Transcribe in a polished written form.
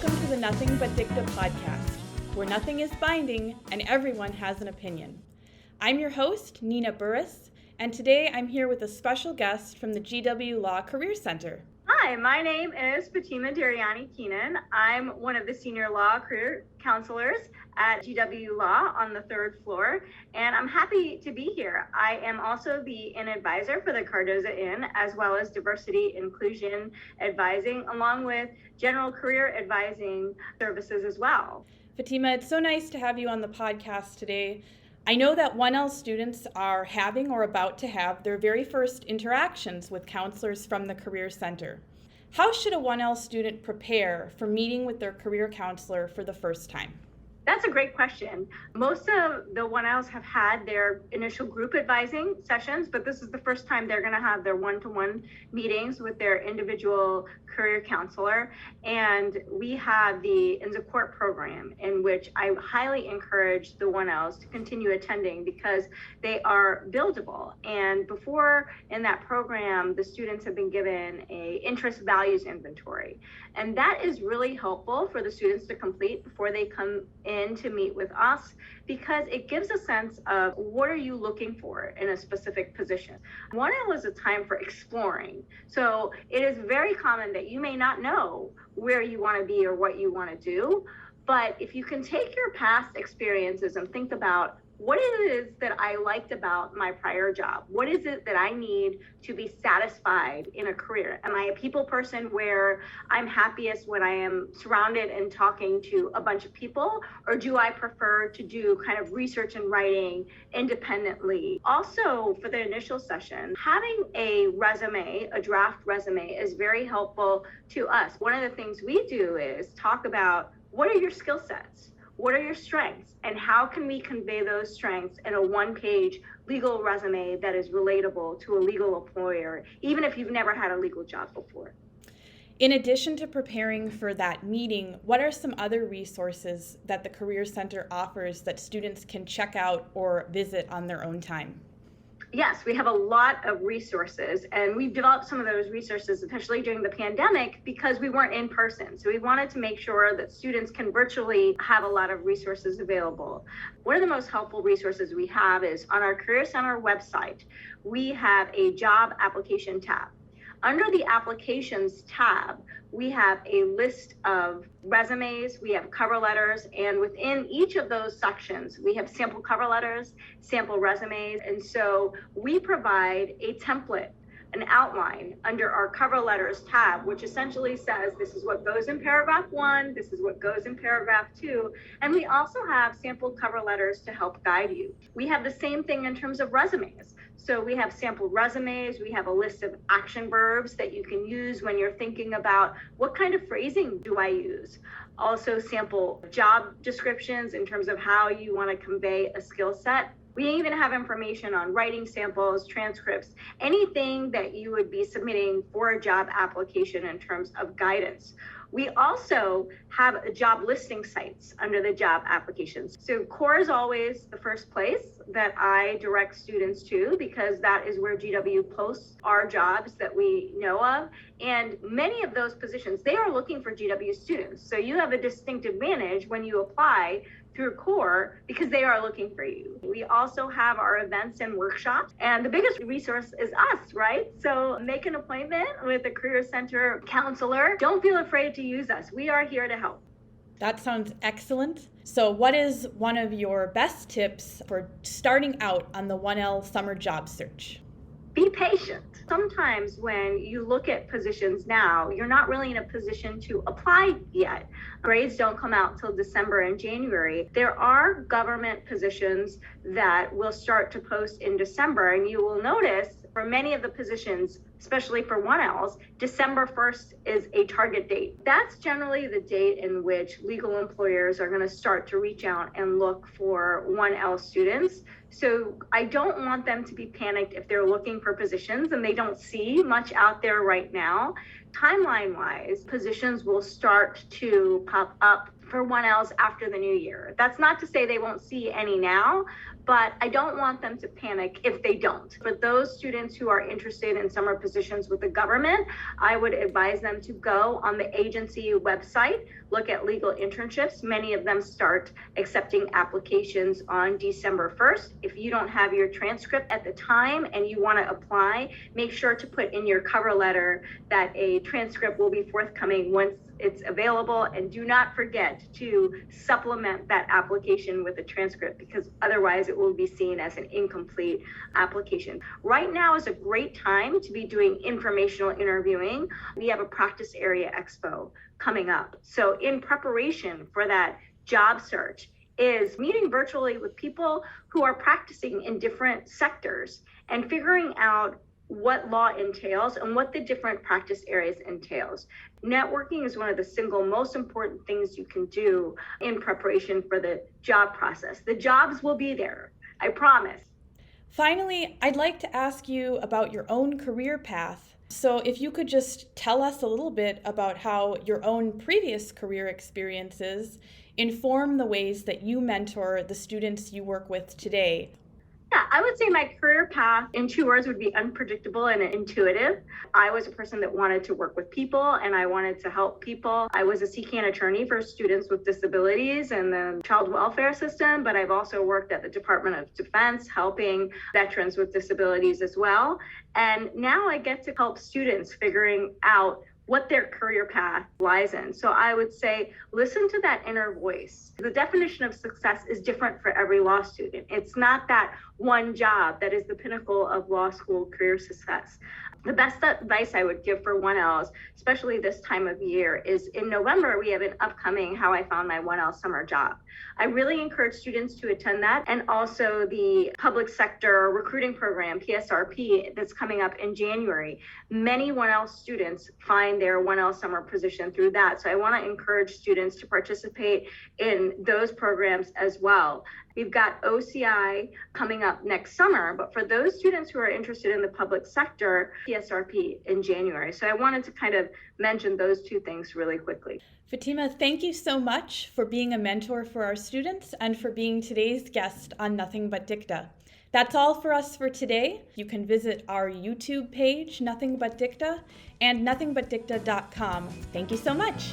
Welcome to the Nothing But Dicta podcast, where nothing is binding and everyone has an opinion. I'm your host, Nina Burris, and today I'm here with a special guest from the GW Law Career Center. Hi, my name is Fatema Dariani Keenan. I'm one of the Senior Law Career Counselors at GW Law on the third floor, and I'm happy to be here. I am also the Inn advisor for the Cardozo Inn, as well as diversity inclusion advising, along with general career advising services as well. Fatema, it's so nice to have you on the podcast today. I know that 1L students are having or about to have their very first interactions with counselors from the Career Center. How should a 1L student prepare for meeting with their career counselor for the first time? That's a great question. Most of the 1Ls have had their initial group advising sessions, but this is the first time they're going to have their one-to-one meetings with their individual career counselor. And we have the In Support program, in which I highly encourage the 1Ls to continue attending because they are buildable. And before in that program, the students have been given a interest values inventory. And that is really helpful for the students to complete before they come in to meet with us, because it gives a sense of what are you looking for in a specific position. 1L is a time for exploring. So it is very common that you may not know where you want to be or what you want to do. But if you can take your past experiences and think about what it is that I liked about my prior job, what is it that I need to be satisfied in a career? Am I a people person where I'm happiest when I am surrounded and talking to a bunch of people? Or do I prefer to do kind of research and writing independently? Also, for the initial session, having a resume, a draft resume, is very helpful to us. One of the things we do is talk about what are your skill sets? What are your strengths, and how can we convey those strengths in a one-page legal resume that is relatable to a legal employer, even if you've never had a legal job before? In addition to preparing for that meeting, what are some other resources that the Career Center offers that students can check out or visit on their own time? Yes, we have a lot of resources, and we've developed some of those resources, especially during the pandemic, because we weren't in person. So we wanted to make sure that students can virtually have a lot of resources available. One of the most helpful resources we have is on our Career Center website. We have a job application tab. Under the applications tab, we have a list of resumes, we have cover letters, and within each of those sections, we have sample cover letters, sample resumes. And so we provide a template, an outline under our cover letters tab, which essentially says this is what goes in paragraph 1, this is what goes in paragraph 2, and we also have sample cover letters to help guide you. We have the same thing in terms of resumes. So we have sample resumes, we have a list of action verbs that you can use when you're thinking about what kind of phrasing do I use. Also sample job descriptions in terms of how you want to convey a skill set. We even have information on writing samples, transcripts, anything that you would be submitting for a job application in terms of guidance. We also have job listing sites under the job applications. So CORE is always the first place that I direct students to, because that is where GW posts our jobs that we know of. And many of those positions, they are looking for GW students. So you have a distinct advantage when you apply through CORE, because they are looking for you. We also have our events and workshops, and the biggest resource is us, right? So make an appointment with a Career Center counselor. Don't feel afraid to use us. We are here to help. That sounds excellent. So what is one of your best tips for starting out on the 1L summer job search? Be patient. Sometimes when you look at positions now, you're not really in a position to apply yet. Grades don't come out till December and January. There are government positions that will start to post in December, and you will notice for many of the positions, especially for 1Ls, December 1st is a target date. That's generally the date in which legal employers are going to start to reach out and look for 1L students. So I don't want them to be panicked if they're looking for positions and they don't see much out there right now. timeline-wise, positions will start to pop up for 1Ls after the new year. That's not to say they won't see any now, but I don't want them to panic if they don't. For those students who are interested in summer positions with the government, I would advise them to go on the agency website, look at legal internships. Many of them start accepting applications on December 1st. If you don't have your transcript at the time and you want to apply, make sure to put in your cover letter that a transcript will be forthcoming once it's available, and do not forget to supplement that application with a transcript, because otherwise it will be seen as an incomplete application. Right now is a great time to be doing informational interviewing. We have a practice area expo coming up. So in preparation for that job search is meeting virtually with people who are practicing in different sectors and figuring out what law entails and what the different practice areas entails. Networking is one of the single most important things you can do in preparation for the job process. The jobs will be there, I promise. Finally, I'd like to ask you about your own career path. So if you could just tell us a little bit about how your own previous career experiences inform the ways that you mentor the students you work with today. Yeah, I would say my career path in 2 words would be unpredictable and intuitive. I was a person that wanted to work with people and I wanted to help people. I was a CCAN attorney for students with disabilities and the child welfare system, but I've also worked at the Department of Defense helping veterans with disabilities as well. And now I get to help students figuring out what their career path lies in. So I would say, listen to that inner voice. The definition of success is different for every law student. It's not that one job that is the pinnacle of law school career success. The best advice I would give for 1Ls, especially this time of year, is in November, we have an upcoming How I Found My 1L Summer Job. I really encourage students to attend that, and also the public sector recruiting program, PSRP, that's coming up in January. Many 1L students find their 1L summer position through that. So I want to encourage students to participate in those programs as well. We've got OCI coming up next summer, but for those students who are interested in the public sector, PSRP in January. So I wanted to kind of mention those two things really quickly. Fatema, thank you so much for being a mentor for our students and for being today's guest on Nothing But Dicta. That's all for us for today. You can visit our YouTube page, Nothing But Dicta, and nothingbutdicta.com. Thank you so much.